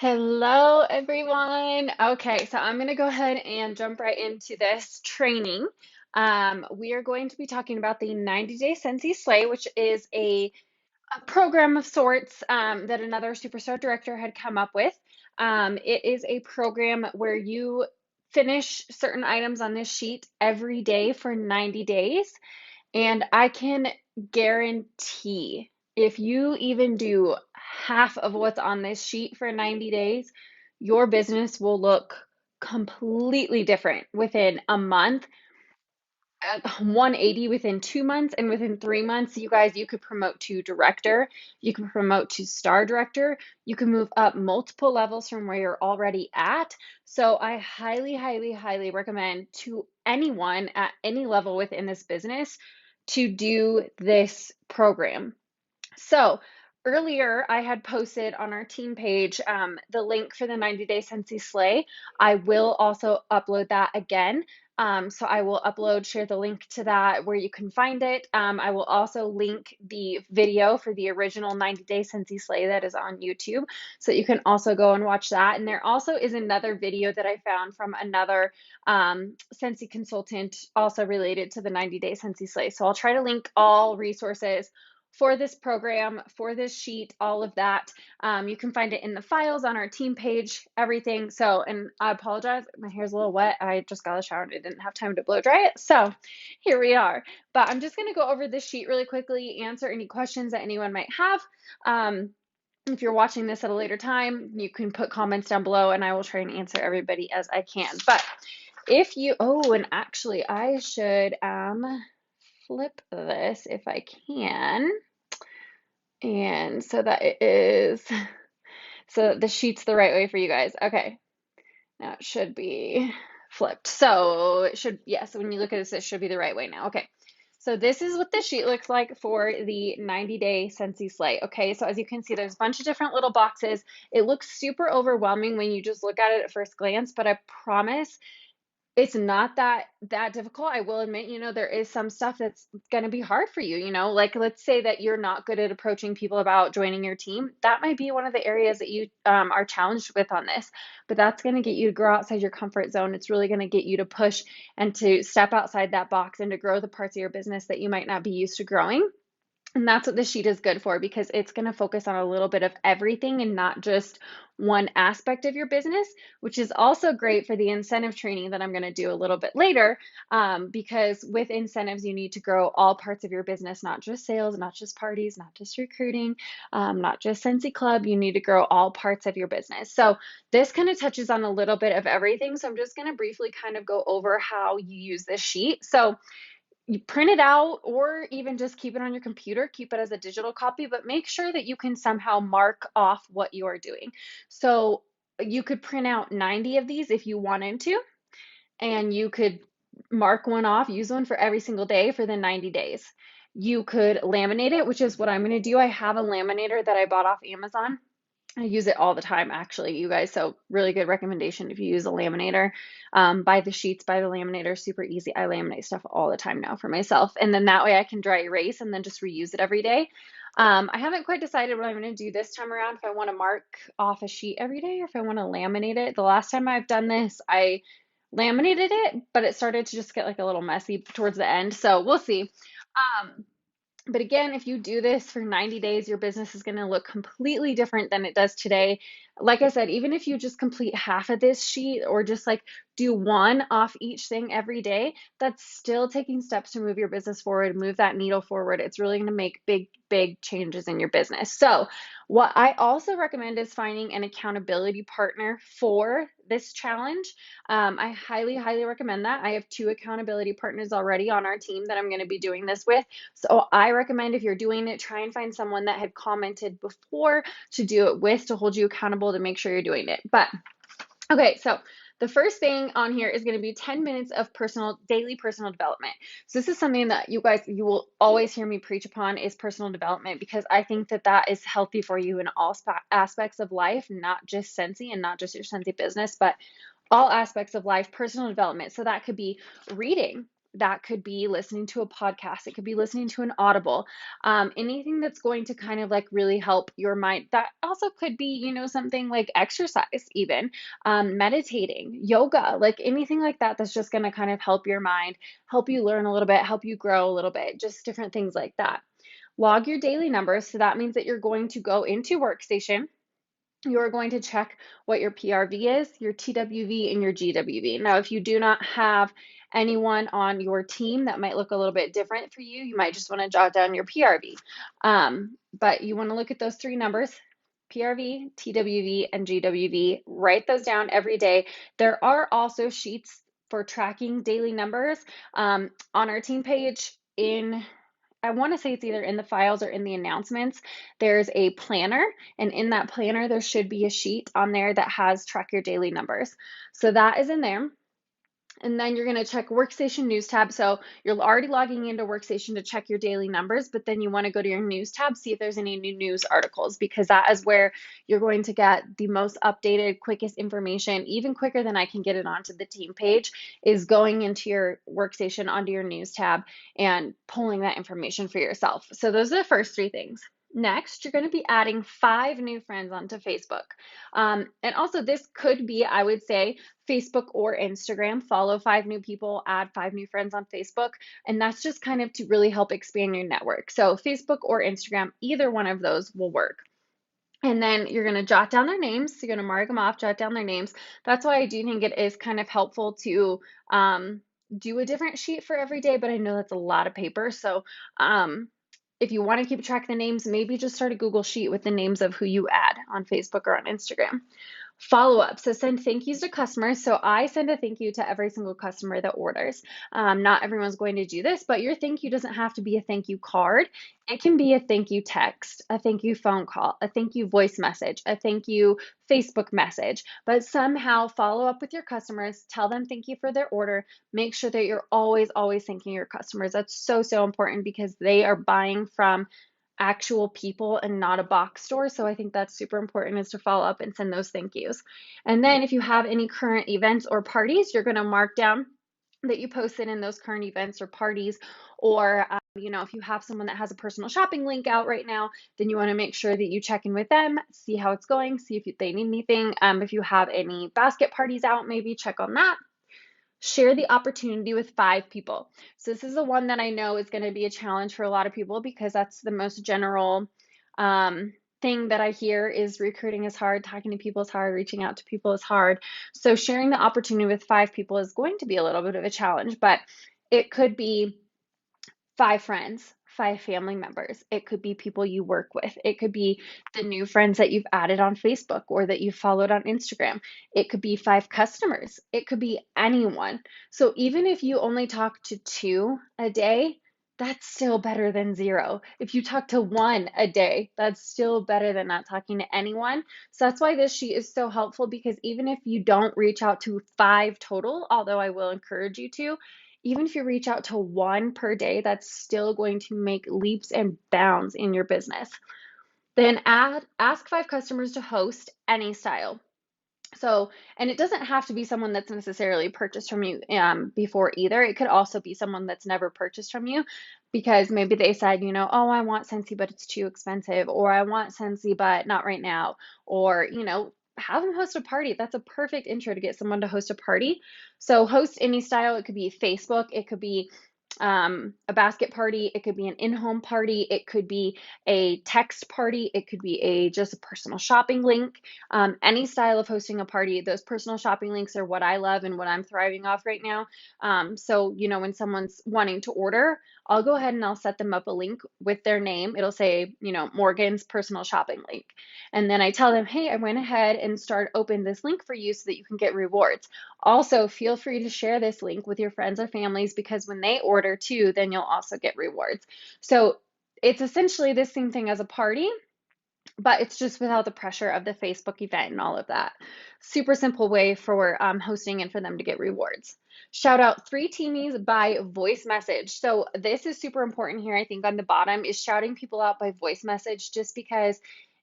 Hello, everyone. Okay, so I'm going to go ahead and jump right into this training. We are going to be talking about the 90-day Scentsy Slay, which is a program of sorts that another superstar director had come up with. It is a program where you finish certain items on this sheet every day for 90 days. And I can guarantee if you even do half of what's on this sheet for 90 days, your business will look completely different within a month, 180 within 2 months, and within 3 months, you guys, you could promote to director, you can promote to star director, you can move up multiple levels from where you're already at. So I highly, highly, highly recommend to anyone at any level within this business to do this program. So earlier, I had posted on our team page the link for the 90-day Scentsy Slay. I will also upload that again. So I will share the link to that where you can find it. I will also link the video for the original 90-day Scentsy Slay that is on YouTube. So you can also go and watch that. And there also is another video that I found from another Scentsy consultant also related to the 90-day Scentsy Slay. So I'll try to link all resources for this program, for this sheet, all of that. You can find it in the files on our team page, everything. So, and I apologize, my hair's a little wet. I just got a shower and I didn't have time to blow dry it. So here we are. But I'm just going to go over this sheet really quickly, answer any questions that anyone might have. If you're watching this at a later time, you can put comments down below and I will try and answer everybody as I can. But if you, oh, and actually I should flip this if I can. And so that it is, so the sheet's the right way for you guys. Okay, now it should be flipped. So it should, yeah, so when you look at this, it should be the right way now. Okay, so this is what the sheet looks like for the 90-day Scentsy Slay. Okay, so as you can see, there's a bunch of different little boxes. It looks super overwhelming when you just look at it at first glance, but I promise it's not that difficult. I will admit, there is some stuff that's going to be hard for you, like let's say that you're not good at approaching people about joining your team. That might be one of the areas that you are challenged with on this, but that's going to get you to grow outside your comfort zone. It's really going to get you to push and to step outside that box and to grow the parts of your business that you might not be used to growing. And that's what the sheet is good for, because it's going to focus on a little bit of everything and not just one aspect of your business, which is also great for the incentive training that I'm going to do a little bit later. Because with incentives, you need to grow all parts of your business, not just sales, not just parties, not just recruiting, not just Scentsy Club. You need to grow all parts of your business. So this kind of touches on a little bit of everything. So I'm just going to briefly kind of go over how you use this sheet. So you print it out or even just keep it on your computer, keep it as a digital copy, but make sure that you can somehow mark off what you are doing. So you could print out 90 of these if you wanted to, and you could mark one off, use one for every single day for the 90 days. You could laminate it, which is what I'm going to do. I have a laminator that I bought off Amazon. I use it all the time, actually, you guys. So really good recommendation if you use a laminator. Buy the sheets, buy the laminator, super easy. I laminate stuff all the time now for myself. And then that way I can dry erase and then just reuse it every day. I haven't quite decided what I'm going to do this time around, if I want to mark off a sheet every day or if I want to laminate it. The last time I've done this, I laminated it, but it started to just get like a little messy towards the end. So we'll see. But again, if you do this for 90 days, your business is going to look completely different than it does today. Like I said, even if you just complete half of this sheet or just like do one off each thing every day, that's still taking steps to move your business forward, move that needle forward. It's really going to make big, big changes in your business. So what I also recommend is finding an accountability partner for this challenge. I highly, highly recommend that. I have 2 accountability partners already on our team that I'm going to be doing this with. So I recommend, if you're doing it, try and find someone that had commented before to do it with, to hold you accountable, to make sure you're doing it. But okay, so the first thing on here is going to be 10 minutes of daily personal development. So this is something that you guys, you will always hear me preach upon, is personal development, because I think that that is healthy for you in all aspects of life, not just Scentsy and not just your Scentsy business, but all aspects of life, personal development. So that could be reading. That could be listening to a podcast. It could be listening to an Audible. Anything that's going to kind of like really help your mind. That also could be, something like exercise, even meditating, yoga, like anything like that that's just going to kind of help your mind, help you learn a little bit, help you grow a little bit, just different things like that. Log your daily numbers. So that means that you're going to go into Workstation. You're going to check what your PRV is, your TWV, and your GWV. Now, if you do not have anyone on your team, that might look a little bit different for you. You might just want to jot down your PRV. But you want to look at those three numbers, PRV, TWV, and GWV. Write those down every day. There are also sheets for tracking daily numbers on our team page. I want to say it's either in the files or in the announcements. There's a planner, and in that planner, there should be a sheet on there that has track your daily numbers. So that is in there. And then you're going to check Workstation News tab. So you're already logging into Workstation to check your daily numbers, but then you want to go to your News tab, see if there's any new news articles, because that is where you're going to get the most updated, quickest information, even quicker than I can get it onto the team page, is going into your Workstation, onto your News tab, and pulling that information for yourself. So those are the first three things. Next, you're going to be adding 5 new friends onto Facebook. And also this could be, I would say, Facebook or Instagram. Follow 5 new people, add 5 new friends on Facebook. And that's just kind of to really help expand your network. So Facebook or Instagram, either one of those will work. And then you're going to jot down their names. So you're going to mark them off, jot down their names. That's why I do think it is kind of helpful to do a different sheet for every day, but I know that's a lot of paper. So if you want to keep track of the names, maybe just start a Google Sheet with the names of who you add on Facebook or on Instagram. Follow up. So send thank yous to customers. So I send a thank you to every single customer that orders. Not everyone's going to do this, but your thank you doesn't have to be a thank you card. It can be a thank you text, a thank you phone call, a thank you voice message, a thank you Facebook message. But somehow follow up with your customers, tell them thank you for their order. Make sure that you're always, always thanking your customers. That's so, so important because they are buying from actual people and not a box store. So I think that's super important, is to follow up and send those thank yous. And then if you have any current events or parties, you're going to mark down that you posted in those current events or parties. Or if you have someone that has a personal shopping link out right now, then you want to make sure that you check in with them, see how it's going, see if they need anything. If you have any basket parties out, maybe check on that. Share the opportunity with 5 people. So this is the one that I know is going to be a challenge for a lot of people, because that's the most general thing that I hear is recruiting is hard, talking to people is hard, reaching out to people is hard. So sharing the opportunity with 5 people is going to be a little bit of a challenge, but it could be 5 friends, 5 family members. It could be people you work with. It could be the new friends that you've added on Facebook or that you followed on Instagram. It could be 5 customers. It could be anyone. So even if you only talk to 2 a day, that's still better than 0. If you talk to 1 a day, that's still better than not talking to anyone. So that's why this sheet is so helpful, because even if you don't reach out to 5 total, although I will encourage you to, even if you reach out to 1 per day, that's still going to make leaps and bounds in your business. Then ask 5 customers to host any style. So, and it doesn't have to be someone that's necessarily purchased from you before either. It could also be someone that's never purchased from you, because maybe they said, oh, I want Scentsy, but it's too expensive, or I want Scentsy, but not right now, or, have them host a party. That's a perfect intro to get someone to host a party. So host any style. It could be Facebook. It could be a basket party. It could be an in-home party. It could be a text party. It could be just a personal shopping link. Any style of hosting a party. Those personal shopping links are what I love and what I'm thriving off right now. So, when someone's wanting to order, I'll go ahead and I'll set them up a link with their name. It'll say, Morgan's personal shopping link. And then I tell them, hey, I went ahead and open this link for you so that you can get rewards. Also, feel free to share this link with your friends or families, because when they order too, then you'll also get rewards. So it's essentially the same thing as a party, but it's just without the pressure of the Facebook event and all of that. Super simple way for hosting and for them to get rewards. Shout out 3 teamies by voice message. So this is super important here. I think on the bottom is shouting people out by voice message, just because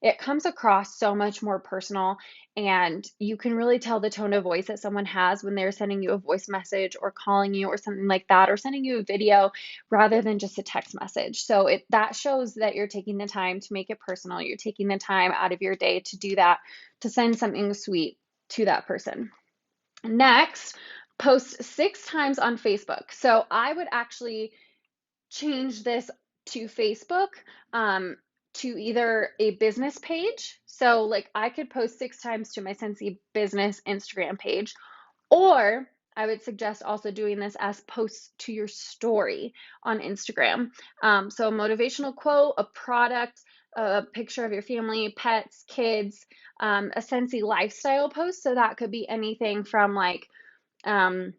it comes across so much more personal, and you can really tell the tone of voice that someone has when they're sending you a voice message or calling you or something like that, or sending you a video rather than just a text message. So that shows that you're taking the time to make it personal. You're taking the time out of your day to do that, to send something sweet to that person. Next, post 6 times on Facebook. So I would actually change this to Facebook, um, to either a business page. So like I could post 6 times to my Scentsy business Instagram page, or I would suggest also doing this as posts to your story on Instagram. So a motivational quote, a product, a picture of your family, pets, kids, a Scentsy lifestyle post. So that could be anything from like, um,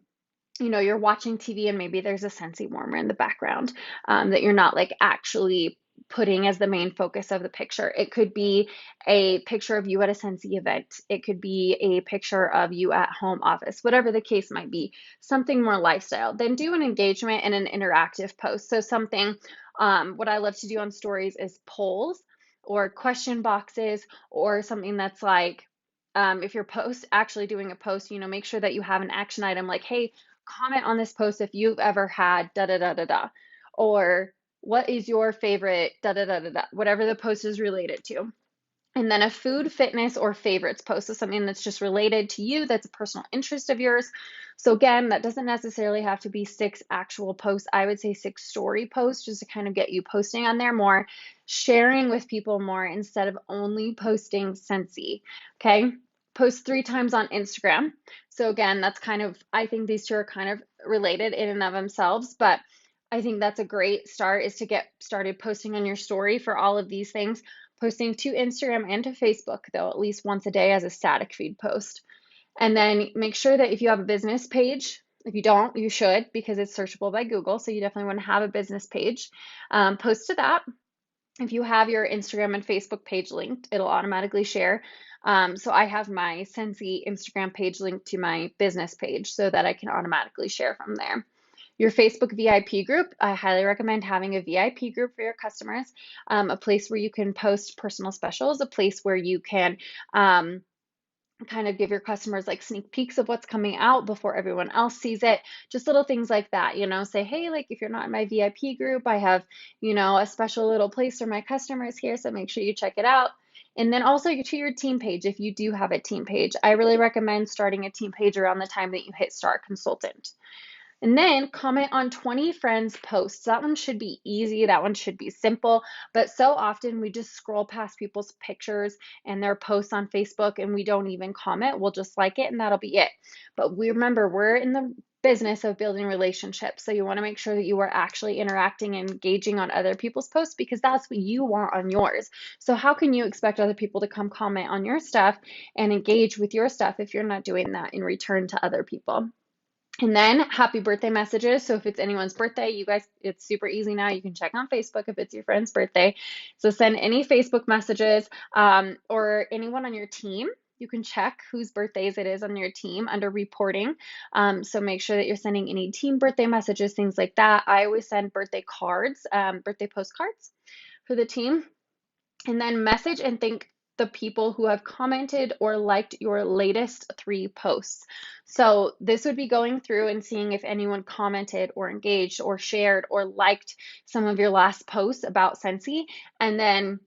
you're watching TV and maybe there's a Scentsy Warmer in the background, that you're not like actually putting as the main focus of the picture. It could be a picture of you at a Scentsy event. It could be a picture of you at home office, whatever the case might be, something more lifestyle. Then do an engagement and an interactive post. So something, what I love to do on stories is polls or question boxes, or something that's like, if you're actually doing a post, make sure that you have an action item like, hey, comment on this post if you've ever had da da da da da, or what is your favorite da da da da da, whatever the post is related to. And then a food, fitness, or favorites post, so something that's just related to you, that's a personal interest of yours. So again, that doesn't necessarily have to be 6 actual posts. I would say 6 story posts, just to kind of get you posting on there more, sharing with people more instead of only posting Scentsy. Okay. Post 3 times on Instagram. So again, that's kind of, I think these two are kind of related in and of themselves, but I think that's a great start, is to get started posting on your story for all of these things. Posting to Instagram and to Facebook, though, at least once a day as a static feed post. And then make sure that if you have a business page, if you don't, you should, because it's searchable by Google. So you definitely want to have a business page. Post to that. If you have your Instagram and Facebook page linked, it'll automatically share. So I have my Scentsy Instagram page linked to my business page so that I can automatically share from there. Your Facebook VIP group, I highly recommend having a VIP group for your customers, a place where you can post personal specials, a place where you can kind of give your customers like sneak peeks of what's coming out before everyone else sees it. Just little things like that, say, hey, like if you're not in my VIP group, I have, a special little place for my customers here, so make sure you check it out. And then also to your team page, if you do have a team page, I really recommend starting a team page around the time that you hit Start Consultant. And then comment on 20 friends' posts. That one should be easy. That one should be simple. But so often we just scroll past people's pictures and their posts on Facebook and we don't even comment. We'll just like it and that'll be it. But remember, we're in the business of building relationships. So you want to make sure that you are actually interacting and engaging on other people's posts, because that's what you want on yours. So how can you expect other people to come comment on your stuff and engage with your stuff if you're not doing that in return to other people? And then happy birthday messages. So if it's anyone's birthday, you guys, it's super easy now. You can check on Facebook if it's your friend's birthday. So send any Facebook messages, or anyone on your team. You can check whose birthdays it is on your team under reporting. So make sure that you're sending any team birthday messages, things like that. I always send birthday cards, birthday postcards for the team. And then message and thank the people who have commented or liked your latest 3 posts. So this would be going through and seeing if anyone commented or engaged or shared or liked some of your last posts about Scentsy, and then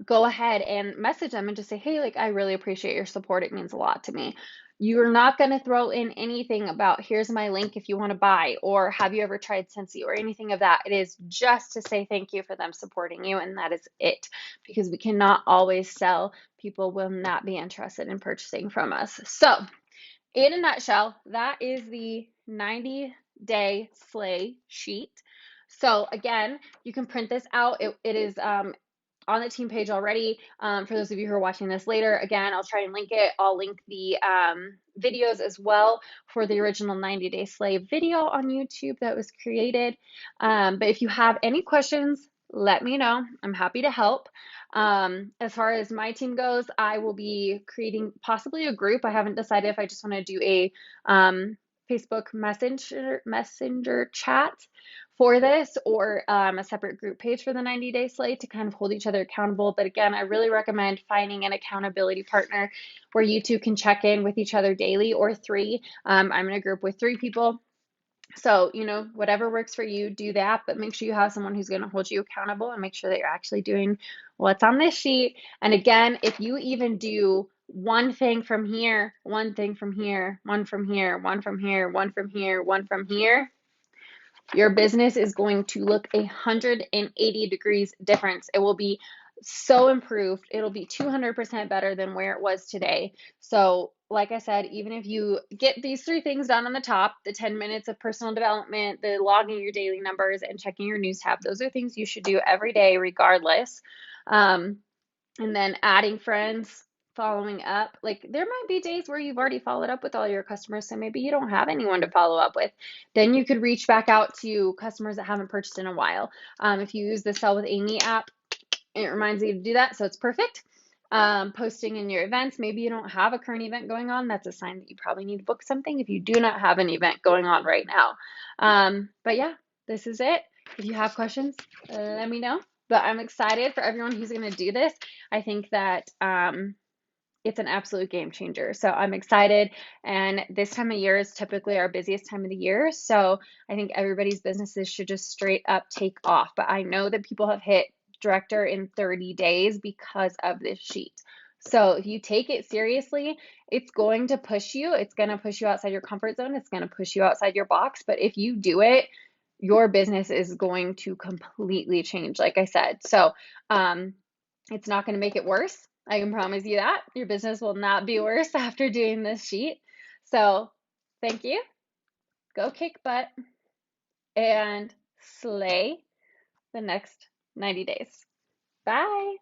go ahead and message them and just say, hey, like, I really appreciate your support. It means a lot to me. You're not going to throw in anything about, here's my link if you want to buy, or have you ever tried Scentsy, or anything of that. It is just to say thank you for them supporting you, and that is it, because we cannot always sell. People will not be interested in purchasing from us. So in a nutshell, that is the 90-day slay sheet. So again, you can print this out. It is on the team page already. For those of you who are watching this later, again, I'll try and link it. I'll link the videos as well for the original 90-day slave video on YouTube that was created. But if you have any questions, let me know. I'm happy to help. As far as my team goes, I will be creating possibly a group. I haven't decided if I just want to do a Facebook Messenger chat for this, or a separate group page for the 90-day slate to kind of hold each other accountable. But again, I really recommend finding an accountability partner where you two can check in with each other daily, or three. I'm in a group with 3 people. So, whatever works for you, do that, but make sure you have someone who's going to hold you accountable and make sure that you're actually doing what's on this sheet. And again, if you even do one thing from here, one thing from here, one from here, one from here, one from here, one from here, your business is going to look 180 degrees difference. It will be so improved. It'll be 200% better than where it was today. So, like I said, even if you get these 3 things done on the top, the 10 minutes of personal development, the logging your daily numbers, and checking your news tab, those are things you should do every day regardless. And then adding friends, following up. Like, there might be days where you've already followed up with all your customers, so maybe you don't have anyone to follow up with. Then you could reach back out to customers that haven't purchased in a while. If you use the Sell with Amy app, it reminds you to do that, so it's perfect. Posting in your events. Maybe you don't have a current event going on. That's a sign that you probably need to book something if you do not have an event going on right now. But yeah, this is it. If you have questions, let me know. But I'm excited for everyone who's going to do this. I think that it's an absolute game changer. So I'm excited. And this time of year is typically our busiest time of the year. So I think everybody's businesses should just straight up take off. But I know that people have hit director in 30 days because of this sheet. So if you take it seriously, it's going to push you. It's going to push you outside your comfort zone. It's going to push you outside your box. But if you do it, your business is going to completely change, like I said. So it's not going to make it worse. I can promise you that. Your business will not be worse after doing this sheet. So thank you. Go kick butt and slay the next 90 days. Bye.